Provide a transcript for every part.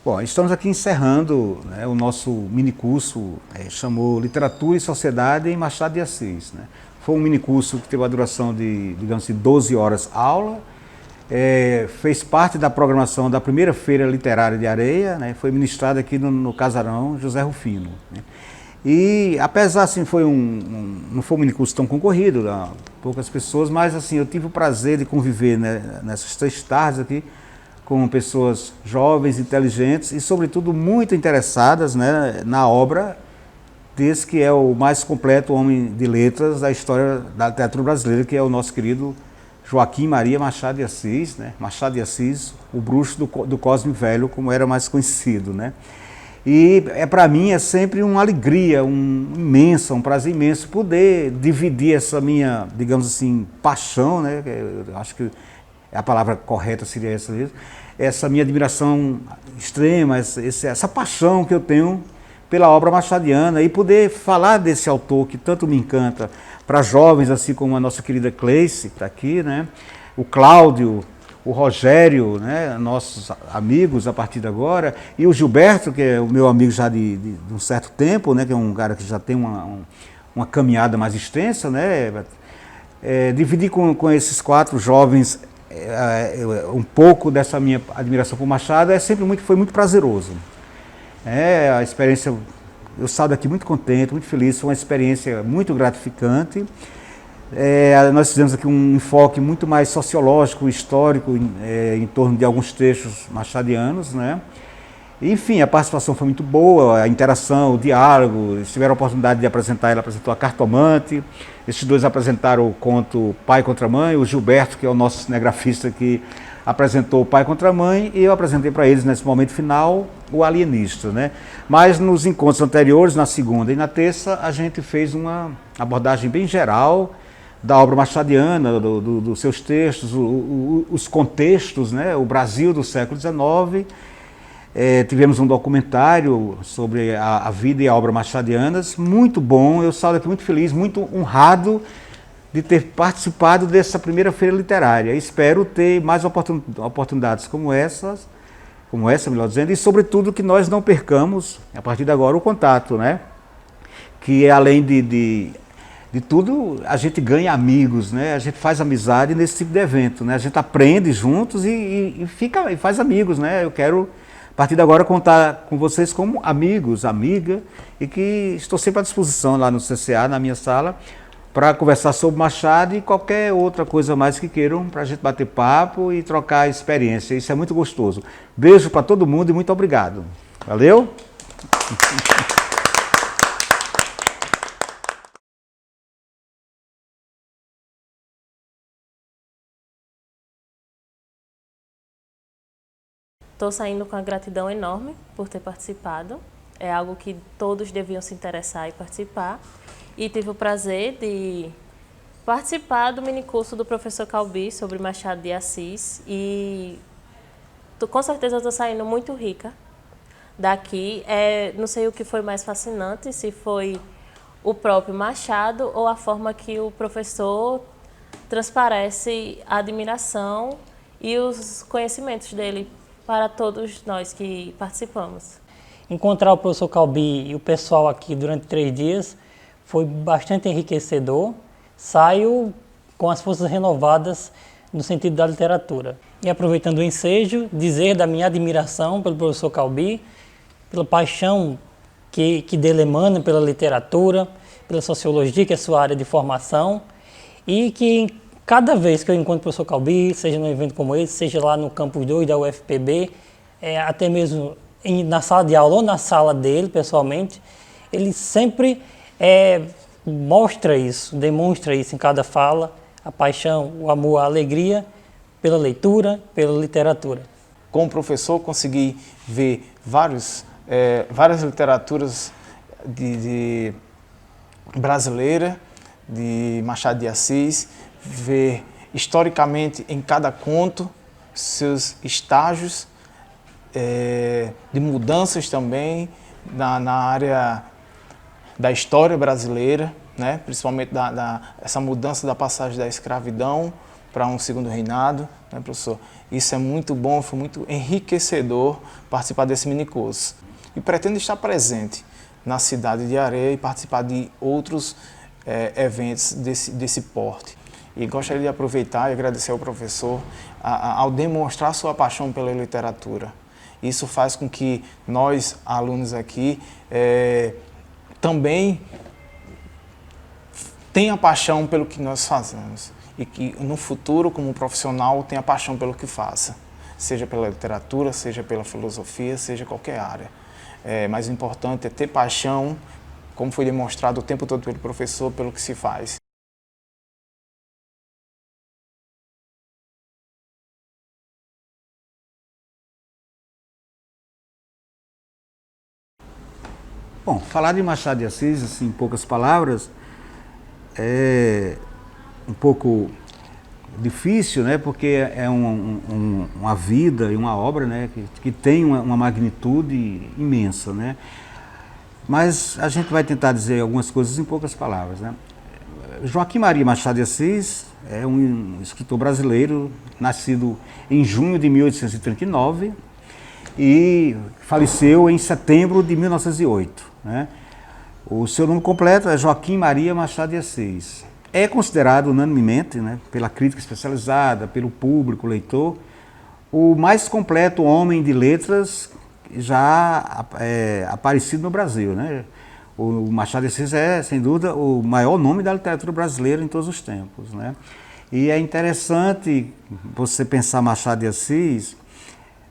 Bom, estamos aqui encerrando, né, o nosso minicurso, chamou Literatura e Sociedade em Machado de Assis, né? Foi um minicurso que teve a duração de, digamos assim, 12 horas aula, fez parte da programação da primeira Feira Literária de Areia, né? Foi ministrado aqui no Casarão José Rufino, né? E apesar, assim, não foi um minicurso tão concorrido, não, poucas pessoas, mas assim, eu tive o prazer de conviver, né, nessas 3 tardes aqui, com pessoas jovens, inteligentes e, sobretudo, muito interessadas, né, na obra desse que é o mais completo homem de letras da história da literatura brasileira, que é o nosso querido Joaquim Maria Machado de Assis, né? Machado de Assis, o bruxo do Cosme Velho, como era mais conhecido, né? E para mim é sempre uma alegria, um prazer imenso poder dividir essa minha, digamos assim, paixão, né? Eu acho que a palavra correta seria essa mesmo, essa minha admiração extrema, essa paixão que eu tenho pela obra machadiana e poder falar desse autor que tanto me encanta para jovens, assim como a nossa querida Cleice, que está aqui, né? O Cláudio, o Rogério, né? Nossos amigos a partir de agora, e o Gilberto, que é o meu amigo já de um certo tempo, né? Que é um cara que já tem uma caminhada mais extensa, né? Dividir com esses 4 jovens um pouco dessa minha admiração por Machado foi muito prazeroso. A experiência, eu saio daqui muito contente, muito feliz, foi uma experiência muito gratificante. Nós fizemos aqui um enfoque muito mais sociológico, histórico, em torno de alguns textos machadianos, né? Enfim, a participação foi muito boa, a interação, o diálogo, eles tiveram a oportunidade de apresentar, ele apresentou a Cartomante, esses 2 apresentaram o conto Pai contra Mãe, o Gilberto, que é o nosso cinegrafista, que apresentou o Pai contra Mãe, e eu apresentei para eles, nesse momento final, o Alienista, né? Mas nos encontros anteriores, na segunda e na terça, a gente fez uma abordagem bem geral da obra machadiana, dos seus textos, os contextos, né? O Brasil do século XIX. Tivemos um documentário sobre a vida e a obra machadianas, muito bom, eu saio daqui muito feliz, muito honrado de ter participado dessa primeira feira literária. Espero ter mais oportunidades como essa, melhor dizendo, e sobretudo que nós não percamos, a partir de agora, o contato, né? Que além de tudo, a gente ganha amigos, né? A gente faz amizade nesse tipo de evento, né? A gente aprende juntos e faz amigos, né? Eu quero, a partir de agora, contar com vocês como amigos, amiga, e que estou sempre à disposição lá no CCA, na minha sala, para conversar sobre Machado e qualquer outra coisa mais que queiram, para a gente bater papo e trocar experiência. Isso é muito gostoso. Beijo para todo mundo e muito obrigado. Valeu? Estou saindo com a gratidão enorme por ter participado. É algo que todos deviam se interessar e participar. E tive o prazer de participar do minicurso do professor Calbi sobre Machado de Assis. E com certeza estou saindo muito rica daqui. Não sei o que foi mais fascinante, se foi o próprio Machado ou a forma que o professor transparece a admiração e os conhecimentos dele para todos nós que participamos. Encontrar o professor Calbi e o pessoal aqui durante 3 dias foi bastante enriquecedor. Saio com as forças renovadas no sentido da literatura. E aproveitando o ensejo, dizer da minha admiração pelo professor Calbi, pela paixão que dele emana pela literatura, pela sociologia, que é a sua área de formação, e que cada vez que eu encontro o professor Calbi, seja num evento como esse, seja lá no Campus 2 da UFPB, até mesmo na sala de aula ou na sala dele, pessoalmente, ele sempre demonstra isso em cada fala, a paixão, o amor, a alegria pela leitura, pela literatura. Como professor, consegui ver várias literaturas brasileira, de Machado de Assis, ver historicamente em cada conto seus estágios de mudanças também na área da história brasileira, né? Principalmente essa mudança da passagem da escravidão para um segundo reinado, né, professor? Isso é muito bom, foi muito enriquecedor participar desse minicurso. E pretendo estar presente na cidade de Areia e participar de outros eventos desse porte. E gostaria de aproveitar e agradecer ao professor ao demonstrar sua paixão pela literatura. Isso faz com que nós, alunos aqui, também tenham paixão pelo que nós fazemos. E que no futuro, como profissional, tenha paixão pelo que faça. Seja pela literatura, seja pela filosofia, seja qualquer área. Mas o importante é ter paixão, como foi demonstrado o tempo todo pelo professor, pelo que se faz. Bom, falar de Machado de Assis, assim, em poucas palavras, é um pouco difícil, né? Porque é uma vida e uma obra, né? que tem uma magnitude imensa, né? Mas a gente vai tentar dizer algumas coisas em poucas palavras, né? Joaquim Maria Machado de Assis é um escritor brasileiro, nascido em junho de 1839 e faleceu em setembro de 1908. Né? O seu nome completo é Joaquim Maria Machado de Assis. É considerado unanimemente, né, pela crítica especializada, pelo público, leitor, o mais completo homem de letras já aparecido no Brasil. Né? O Machado de Assis é, sem dúvida, o maior nome da literatura brasileira em todos os tempos. Né? E é interessante você pensar Machado de Assis,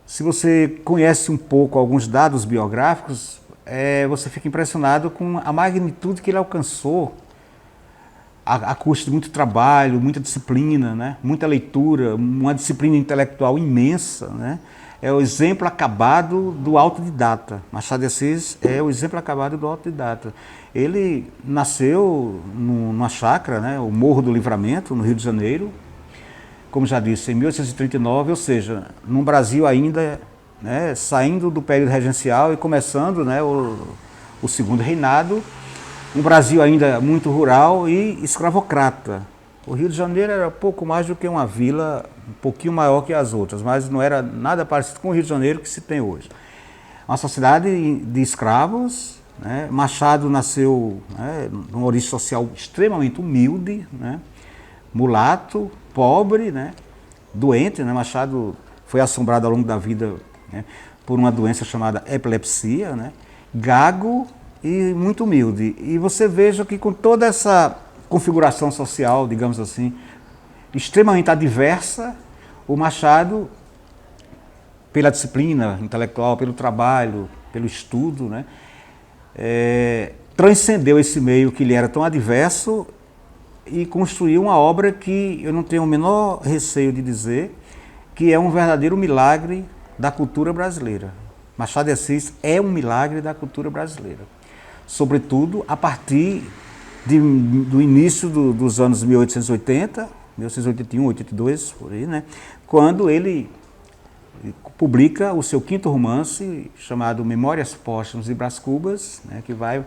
se você conhece um pouco alguns dados biográficos, você fica impressionado com a magnitude que ele alcançou a custo de muito trabalho, muita disciplina, né? Muita leitura, uma disciplina intelectual imensa. Né? É o exemplo acabado do autodidata. Machado de Assis é o exemplo acabado do autodidata. Ele nasceu numa chácara, né? O Morro do Livramento, no Rio de Janeiro, como já disse, em 1839, ou seja, num Brasil ainda, né, saindo do período regencial e começando, né, o segundo reinado, um Brasil ainda muito rural e escravocrata. O Rio de Janeiro era pouco mais do que uma vila, um pouquinho maior que as outras, mas não era nada parecido com o Rio de Janeiro que se tem hoje. Uma sociedade de escravos, né? Machado nasceu, né, numa origem social extremamente humilde, né? Mulato, pobre, né? Doente, né? Machado foi assombrado ao longo da vida, né, por uma doença chamada epilepsia, né? Gago e muito humilde. E você veja que com toda essa configuração social, digamos assim, extremamente adversa, o Machado, pela disciplina intelectual, pelo trabalho, pelo estudo, né, transcendeu esse meio que lhe era tão adverso e construiu uma obra que eu não tenho o menor receio de dizer que é um verdadeiro milagre da cultura brasileira. Machado de Assis é um milagre da cultura brasileira, sobretudo a partir do início dos anos 1880, 1881, 82, por aí, né, quando ele publica o seu quinto romance, chamado Memórias Póstumas e Brás Cubas, né, que vai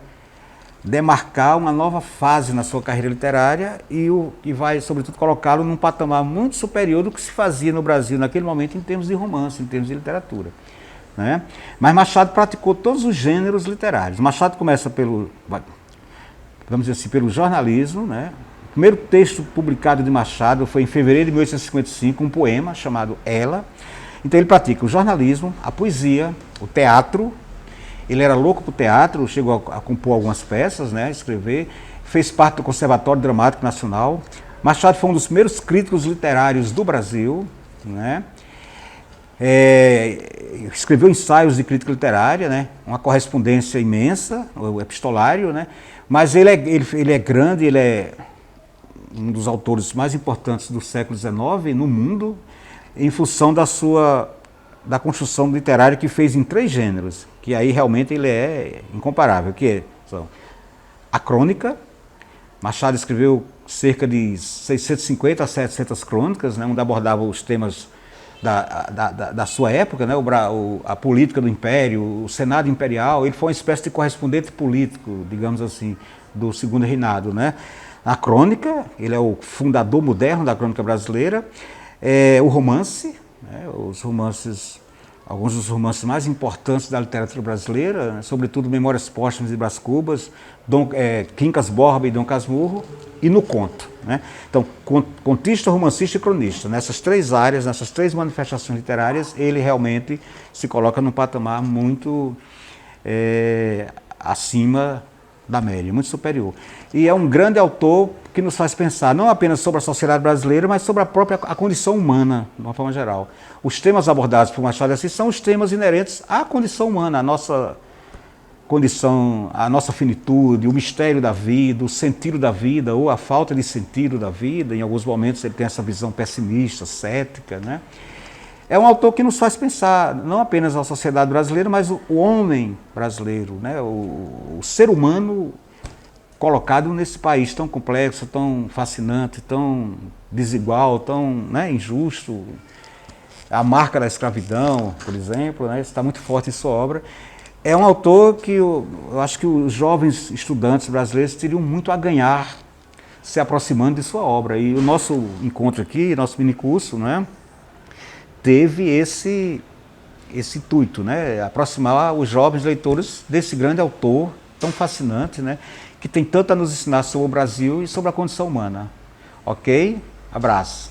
demarcar uma nova fase na sua carreira literária e vai, sobretudo, colocá-lo num patamar muito superior do que se fazia no Brasil naquele momento em termos de romance, em termos de literatura. Né? Mas Machado praticou todos os gêneros literários. Machado começa vamos dizer assim, pelo jornalismo. Né? O primeiro texto publicado de Machado foi em fevereiro de 1855, um poema chamado Ela. Então ele pratica o jornalismo, a poesia, o teatro. Ele era louco por teatro, chegou a compor algumas peças, né, escrever, fez parte do Conservatório Dramático Nacional. Machado foi um dos primeiros críticos literários do Brasil, né? Escreveu ensaios de crítica literária, né? Uma correspondência imensa, o epistolário, né? Mas ele é grande, ele é um dos autores mais importantes do século XIX no mundo, em função da construção literária que fez em 3 gêneros, que aí realmente ele é incomparável, que são a crônica. Machado escreveu cerca de 650 a 700 crônicas, né, onde abordava os temas da sua época, né, a política do Império, o Senado Imperial. Ele foi uma espécie de correspondente político, digamos assim, do segundo reinado. Né. A crônica, ele é o fundador moderno da crônica brasileira, o romance, né, os romances, alguns dos romances mais importantes da literatura brasileira, né, sobretudo Memórias Póstumas e Brás Cubas, Quincas Borba e Dom Casmurro, e no conto. Né? Então, contista, romancista e cronista, nessas três áreas, nessas três manifestações literárias, ele realmente se coloca num patamar muito acima da média, muito superior. E é um grande autor que nos faz pensar não apenas sobre a sociedade brasileira, mas sobre a condição humana, de uma forma geral. Os temas abordados por Machado de Assis são os temas inerentes à condição humana, à nossa condição, a nossa finitude, o mistério da vida, o sentido da vida ou a falta de sentido da vida. Em alguns momentos ele tem essa visão pessimista, cética, né? É um autor que nos faz pensar não apenas a sociedade brasileira, mas o homem brasileiro, né? O ser humano colocado nesse país tão complexo, tão fascinante, tão desigual, tão, né, injusto. A marca da escravidão, por exemplo, né? Está muito forte em sua obra. É um autor que eu acho que os jovens estudantes brasileiros teriam muito a ganhar se aproximando de sua obra. E o nosso encontro aqui, nosso minicurso, né, teve esse intuito, né, aproximar os jovens leitores desse grande autor tão fascinante, né, que tem tanto a nos ensinar sobre o Brasil e sobre a condição humana. Ok? Abraço.